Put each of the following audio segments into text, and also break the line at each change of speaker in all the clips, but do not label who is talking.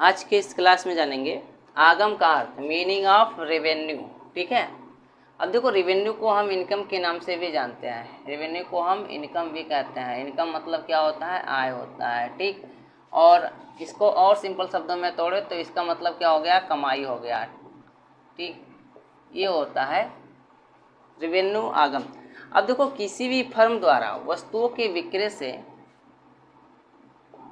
आज के इस क्लास में जानेंगे आगम का अर्थ, मीनिंग ऑफ रेवेन्यू। ठीक है। अब देखो, रेवेन्यू को हम इनकम के नाम से भी जानते हैं, रेवेन्यू को हम इनकम भी कहते हैं। इनकम मतलब क्या होता है? आय होता है। ठीक। और इसको और सिंपल शब्दों में तोड़े तो इसका मतलब क्या हो गया? कमाई हो गया। ठीक, ये होता है रेवेन्यू, आगम। अब देखो, किसी भी फर्म द्वारा वस्तुओं के विक्रय से,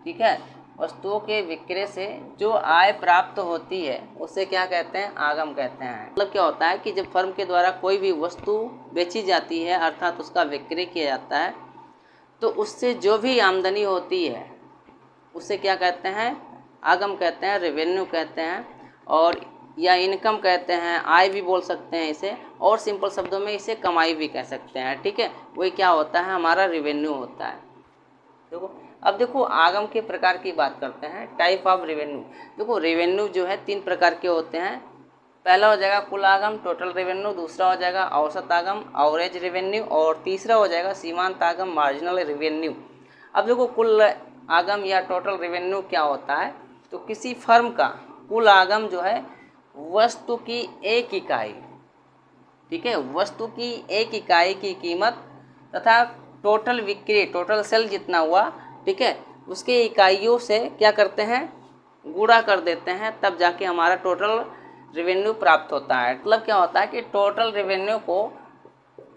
ठीक है, वस्तुओं के विक्रय से जो आय प्राप्त होती है उसे क्या कहते हैं? आगम कहते हैं। मतलब क्या होता है कि जब फर्म के द्वारा कोई भी वस्तु बेची जाती है अर्थात उसका विक्रय किया जाता है तो उससे जो भी आमदनी होती है उसे क्या कहते हैं? आगम कहते हैं, रेवेन्यू कहते हैं, और या इनकम कहते हैं, आय भी बोल सकते हैं इसे, और सिंपल शब्दों में इसे कमाई भी कह सकते हैं। ठीक है, वही क्या होता है? हमारा रेवेन्यू होता है। देखो, अब देखो आगम के प्रकार की बात करते हैं, टाइप ऑफ रेवेन्यू। देखो, रेवेन्यू जो है 3 प्रकार के होते हैं। पहला हो जाएगा कुल आगम, टोटल रेवेन्यू। दूसरा हो जाएगा औसत आगम, एवरेज रेवेन्यू। और तीसरा हो जाएगा सीमांत आगम, मार्जिनल रेवेन्यू। अब देखो, कुल आगम या टोटल रेवेन्यू क्या होता है? तो किसी फर्म का कुल आगम जो है वस्तु की एक इकाई, ठीक है, वस्तु की एक इकाई की कीमत तथा टोटल बिक्री, टोटल सेल जितना हुआ, ठीक है, उसके इकाइयों से क्या करते हैं? गुणा कर देते हैं, तब जाके हमारा टोटल रेवेन्यू प्राप्त होता है। मतलब क्या होता है कि टोटल रेवेन्यू को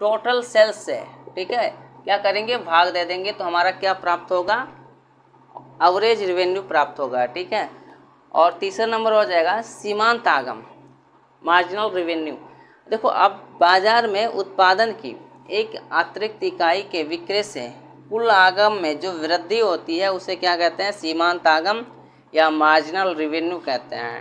टोटल सेल्स से, ठीक है, क्या करेंगे? भाग दे देंगे तो हमारा क्या प्राप्त होगा? एवरेज रेवेन्यू प्राप्त होगा। ठीक है। और तीसरा नंबर हो जाएगा सीमांत आगम, मार्जिनल रेवेन्यू। देखो, अब बाजार में उत्पादन की एक अतिरिक्त इकाई के विक्रय से कुल आगम में जो वृद्धि होती है उसे क्या कहते हैं? सीमांत आगम या मार्जिनल रेवेन्यू कहते हैं।